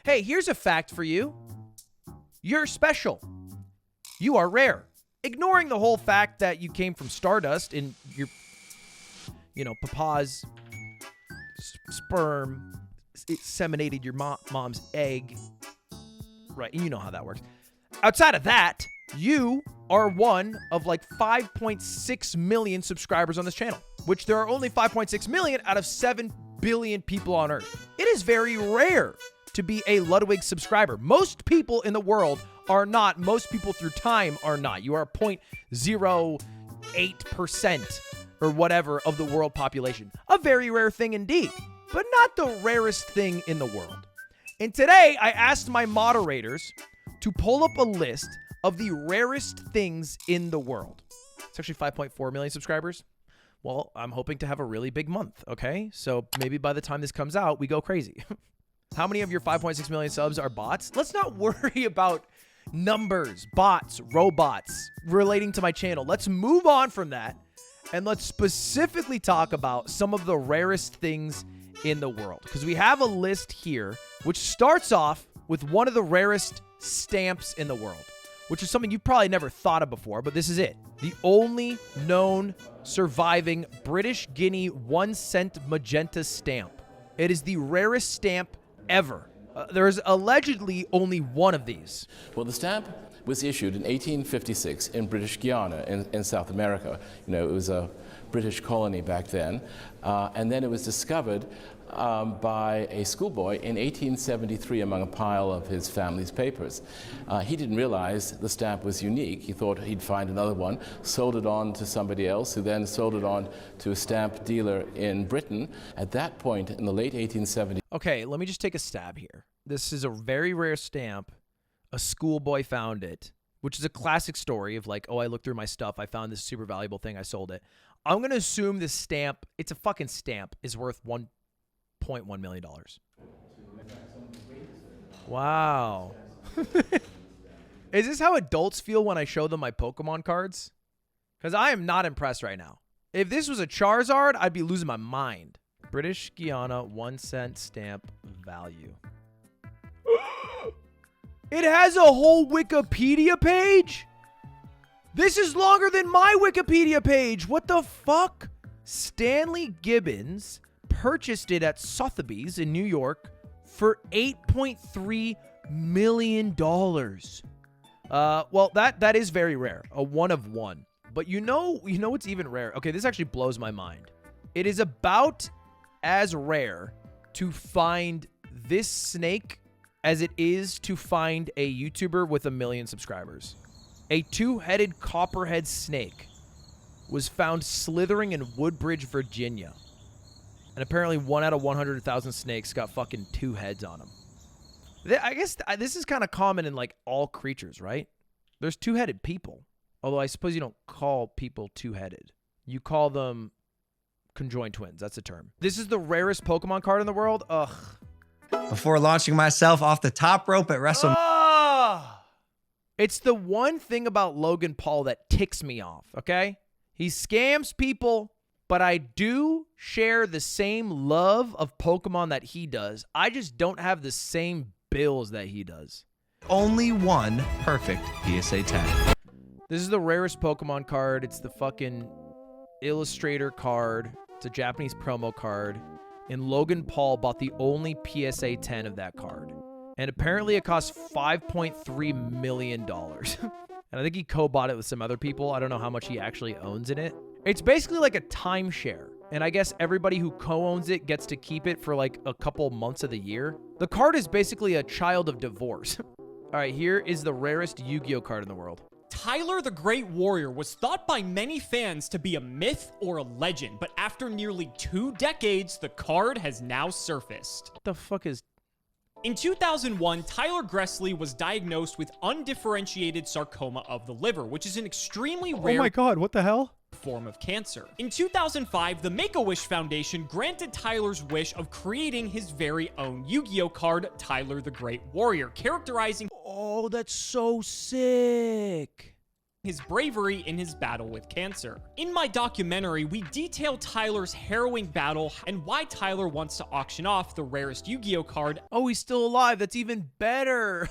Hey, here's a fact for you. You're special. You are rare. Ignoring the whole fact that you came from Stardust and your, papa's sperm inseminated your mom's egg. Right, you know how that works. Outside of that, you are one of like 5.6 million subscribers on this channel, which there are only 5.6 million out of 7 billion people on Earth. It is very rare to be a Ludwig subscriber. Most people in the world are not. Most people through time are not. You are 0.08% or whatever of the world population. A very rare thing indeed, but not the rarest thing in the world. And today, I asked my moderators to pull up a list of the rarest things in the world. It's actually 5.4 million subscribers. Well, I'm hoping to have a really big month, okay? So maybe by the time this comes out, we go crazy. How many of your 5.6 million subs are bots? Let's not worry about numbers, bots, robots relating to my channel. Let's move on from that, and let's specifically talk about some of the rarest things in the world. Because we have a list here, which starts off with one of the rarest stamps in the world, which is something you've probably never thought of before, but this is it. The only known surviving British Guinea 1 cent magenta stamp. It is the rarest stamp ever. There is allegedly only one of these. Well, the stamp was issued in 1856 in British Guiana in South America. You know, it was a British colony back then. And then it was discovered by a schoolboy in 1873 among a pile of his family's papers. He didn't realize the stamp was unique. He thought he'd find another one, sold it on to somebody else, who then sold it on to a stamp dealer in Britain. At that point, in the late 1870s. Okay, let me just take a stab here. This is a very rare stamp. A schoolboy found it, which is a classic story of like, oh, I looked through my stuff. I found this super valuable thing. I sold it. I'm going to assume this stamp, it's a fucking stamp, is worth $1.1 million. Wow. Is this how adults feel when I show them my Pokemon cards? Because I am not impressed right now. If this was a Charizard, I'd be losing my mind. British Guiana 1 cent stamp value. It has a whole Wikipedia page? This is longer than my Wikipedia page. What the fuck? Stanley Gibbons purchased it at Sotheby's in New York for $8.3 million. Well, that is very rare. A one of one. But you know what's even rare? Okay, this actually blows my mind. It is about as rare to find this snake as it is to find a YouTuber with 1 million subscribers. A 2-headed copperhead snake was found slithering in Woodbridge, Virginia. And apparently 1 out of 100,000 snakes got fucking 2 heads on them. I guess this is kind of common in like all creatures, right? There's 2-headed people. Although I suppose you don't call people 2-headed. You call them conjoined twins. That's a term. This is the rarest Pokemon card in the world. Ugh. Before launching myself off the top rope at WrestleMania. It's the one thing about Logan Paul that ticks me off, okay? He scams people, but I do share the same love of Pokemon that he does. I just don't have the same bills that he does. Only one perfect PSA 10. This is the rarest Pokemon card. It's the fucking Illustrator card. It's a Japanese promo card. And Logan Paul bought the only PSA 10 of that card. And apparently it cost $5.3 million. And I think he co-bought it with some other people. I don't know how much he actually owns in it. It's basically like a timeshare. And I guess everybody who co-owns it gets to keep it for like a couple months of the year. The card is basically a child of divorce. All right, here is the rarest Yu-Gi-Oh card in the world. Tyler the Great Warrior was thought by many fans to be a myth or a legend, but after nearly 2 decades, the card has now surfaced. What the fuck is... In 2001, Tyler Gressley was diagnosed with undifferentiated sarcoma of the liver, which is an extremely rare... Oh my god, what the hell? ...form of cancer. In 2005, the Make-A-Wish Foundation granted Tyler's wish of creating his very own Yu-Gi-Oh card, Tyler the Great Warrior, characterizing... Oh, that's so sick. his bravery in his battle with cancer. In my documentary, we detail Tyler's harrowing battle and why Tyler wants to auction off the rarest Yu-Gi-Oh card Oh, he's still alive. That's even better.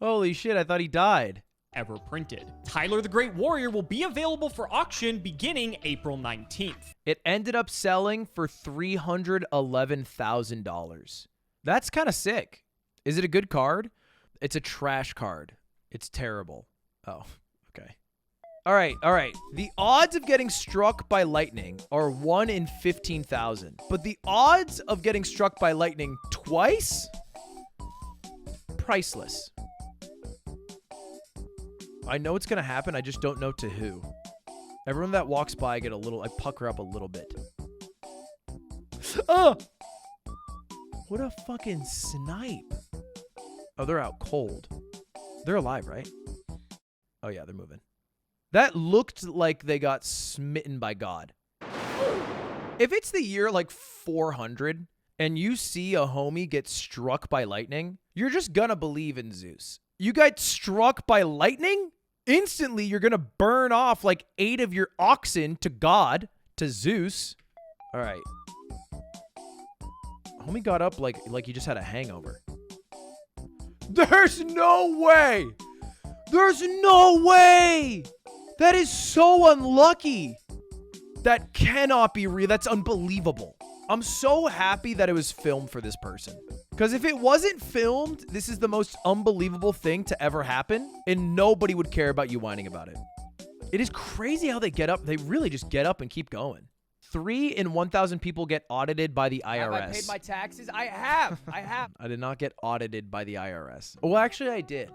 Holy shit, I thought he died. ever printed. Tyler the Great Warrior will be available for auction beginning April 19th. It ended up selling for $311,000. That's kind of sick. Is it a good card? It's a trash card. It's terrible. Oh, okay. All right. The odds of getting struck by lightning are 1 in 15,000. But the odds of getting struck by lightning twice? Priceless. I know it's going to happen. I just don't know to who. Everyone that walks by, I pucker up a little bit. Oh! What a fucking snipe. Oh, they're out cold. They're alive, right? Oh, yeah, they're moving. That looked like they got smitten by God. If it's the year like 400 and you see a homie get struck by lightning, you're just gonna believe in Zeus. You got struck by lightning? Instantly, you're gonna burn off like 8 of your oxen to God, to Zeus. All right. Homie got up like he just had a hangover. There's no way! There's no way! That is so unlucky. That cannot be real. That's unbelievable. I'm so happy that it was filmed for this person. Because if it wasn't filmed, this is the most unbelievable thing to ever happen, and nobody would care about you whining about it. It is crazy how they get up. They really just get up and keep going. 3 in 1,000 people get audited by the IRS. Have I paid my taxes? I have. I did not get audited by the IRS. Well, actually, I did.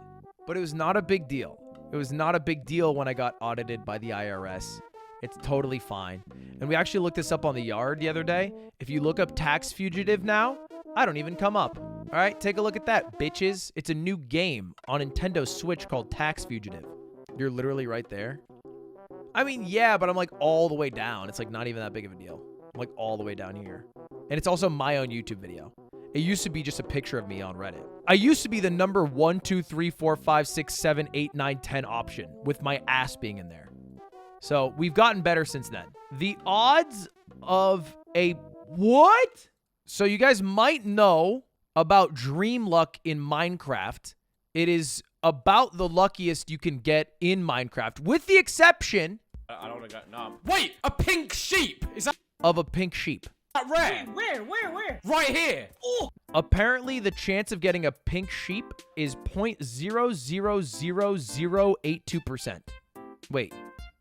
But it was not a big deal. It was not a big deal when I got audited by the IRS. It's totally fine. And we actually looked this up on the Yard the other day. If you look up tax fugitive now, I don't even come up. All right, take a look at that, bitches. It's a new game on Nintendo Switch called Tax Fugitive. You're literally right there. I mean, yeah, but I'm like all the way down. It's like not even that big of a deal. I'm like all the way down here. And it's also my own YouTube video. It used to be just a picture of me on Reddit. I used to be the number 1, 2, 3, 4, 5, 6, 7, 8, 9, 10 option with my ass being in there. So we've gotten better since then. The odds of a what? So you guys might know about Dream Luck in Minecraft. It is about the luckiest you can get in Minecraft, with the exception I don't got no. Wait, a pink sheep. Is that of a pink sheep. rare? Where? Right here. Oh, Apparently, the chance of getting a pink sheep is 0.00082%. Wait,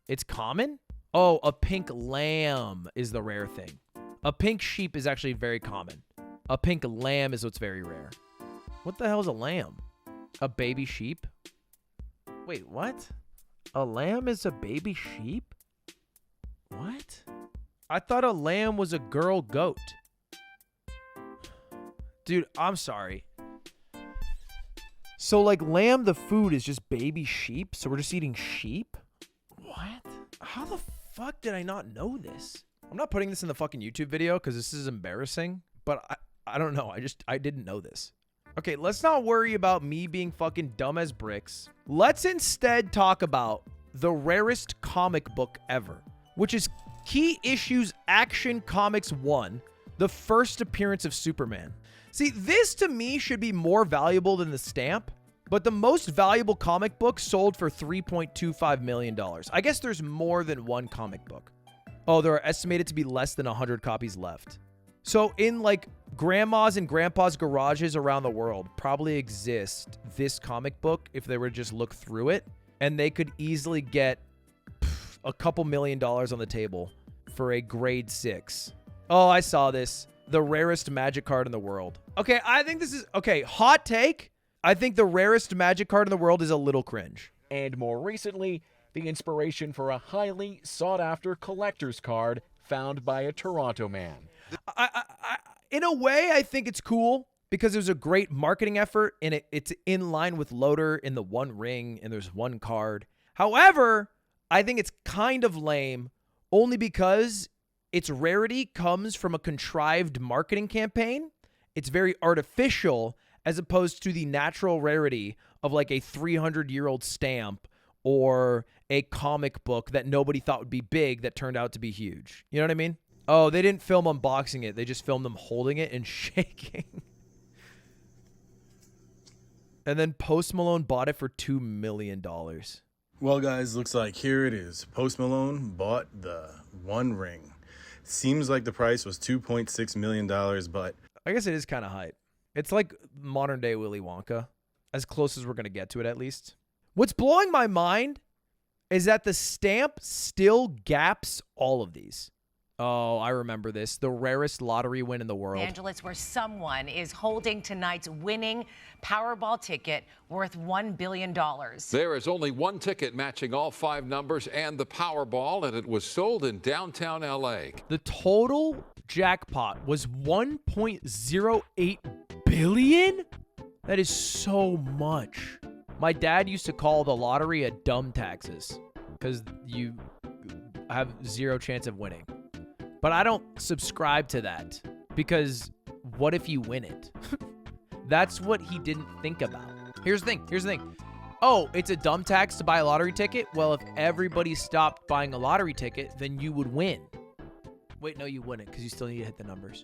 it's common? Oh, a pink lamb is the rare thing. A pink sheep is actually very common. A pink lamb is what's very rare. What the hell is a lamb? A baby sheep? Wait, what? A lamb is a baby sheep? What? I thought a lamb was a girl goat. Dude, I'm sorry. So, like, lamb, the food is just baby sheep? So we're just eating sheep? What? How the fuck did I not know this? I'm not putting this in the fucking YouTube video because this is embarrassing. But I don't know. I didn't know this. Okay, let's not worry about me being fucking dumb as bricks. Let's instead talk about the rarest comic book ever, which is Key Issues Action Comics 1, the first appearance of Superman. See, this to me should be more valuable than the stamp, but the most valuable comic book sold for $3.25 million. I guess there's more than one comic book. Oh, there are estimated to be less than 100 copies left. So in like grandma's and grandpa's garages around the world probably exist this comic book if they were to just look through it, and they could easily get a couple $1 million on the table for a grade 6. Oh, I saw this. The rarest magic card in the world. Okay, I think this is... Okay, hot take. I think the rarest magic card in the world is a little cringe. And more recently, the inspiration for a highly sought-after collector's card found by a Toronto man. In a way, I think it's cool because it was a great marketing effort and it's in line with Loader in the one ring and there's one card. However, I think it's kind of lame only because its rarity comes from a contrived marketing campaign. It's very artificial as opposed to the natural rarity of like a 300-year-old stamp or a comic book that nobody thought would be big that turned out to be huge. You know what I mean? Oh, they didn't film unboxing it. They just filmed them holding it and shaking. And then Post Malone bought it for $2 million. Well, guys, looks like here it is. Post Malone bought the One Ring. Seems like the price was $2.6 million, but I guess it is kind of hype. It's like modern day Willy Wonka, as close as we're going to get to it at least. What's blowing my mind is that the stamp still gaps all of these. Oh, I remember this. The rarest lottery win in the world. Angeles, where someone is holding tonight's winning Powerball ticket worth $1 billion. There is only one ticket matching all 5 numbers and the Powerball, and it was sold in downtown L.A. The total jackpot was $1.08 billion? That is so much. My dad used to call the lottery a dumb taxes because you have 0 chance of winning. But I don't subscribe to that because what if you win it? That's what he didn't think about. Here's the thing. Oh, it's a dumb tax to buy a lottery ticket? Well, if everybody stopped buying a lottery ticket, then you would win. Wait, no, you wouldn't because you still need to hit the numbers.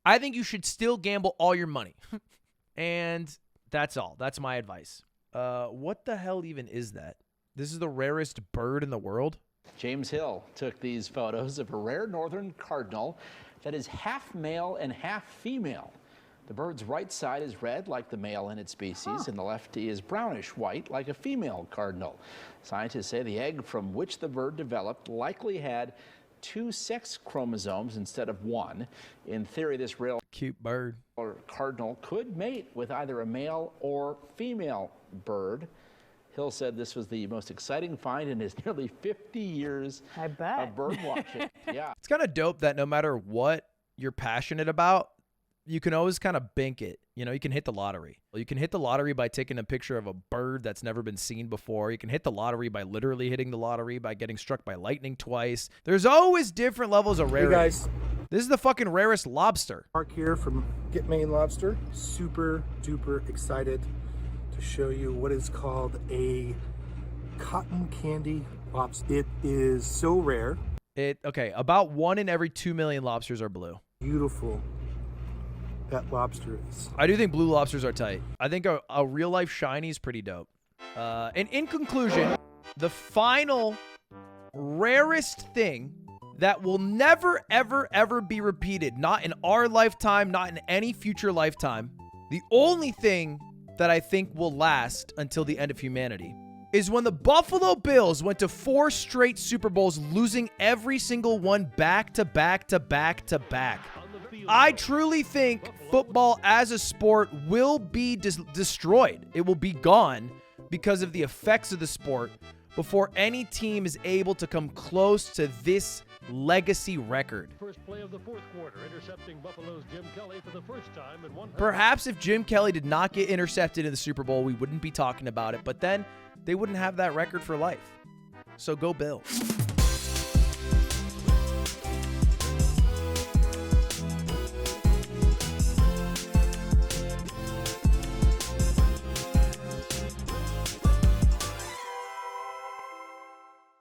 I think you should still gamble all your money. And that's all. That's my advice. What the hell even is that? This is the rarest bird in the world? James Hill took these photos of a rare northern cardinal that is half male and half female. The bird's right side is red, like the male in its species, and the left is brownish-white, like a female cardinal. Scientists say the egg from which the bird developed likely had 2 sex chromosomes instead of 1. In theory, this rare cute bird or cardinal could mate with either a male or female bird. Hill said this was the most exciting find in his nearly 50 years of bird watching. Yeah. It's kind of dope that no matter what you're passionate about, you can always kind of bank it. You know, you can hit the lottery. You can hit the lottery by taking a picture of a bird that's never been seen before. You can hit the lottery by literally hitting the lottery by getting struck by lightning twice. There's always different levels of rarity. Hey guys. This is the fucking rarest lobster. Mark here from Get Maine Lobster. Super duper excited to show you what is called a cotton candy lobster. It is so rare. Okay, about 1 in every 2 million lobsters are blue. Beautiful that lobster is. I do think blue lobsters are tight. I think a real life shiny is pretty dope. And in conclusion, the final rarest thing that will never, ever, ever be repeated, not in our lifetime, not in any future lifetime, the only thing that I think will last until the end of humanity is when the Buffalo Bills went to 4 straight Super Bowls, losing every single one back to back to back to back. I truly think football as a sport will be destroyed. It will be gone because of the effects of the sport before any team is able to come close to this legacy record. First play of the 4th quarter, intercepting Buffalo's Jim Kelly for the first time in 100. Perhaps if Jim Kelly did not get intercepted in the Super Bowl, we wouldn't be talking about it, but then they wouldn't have that record for life. So go Bills.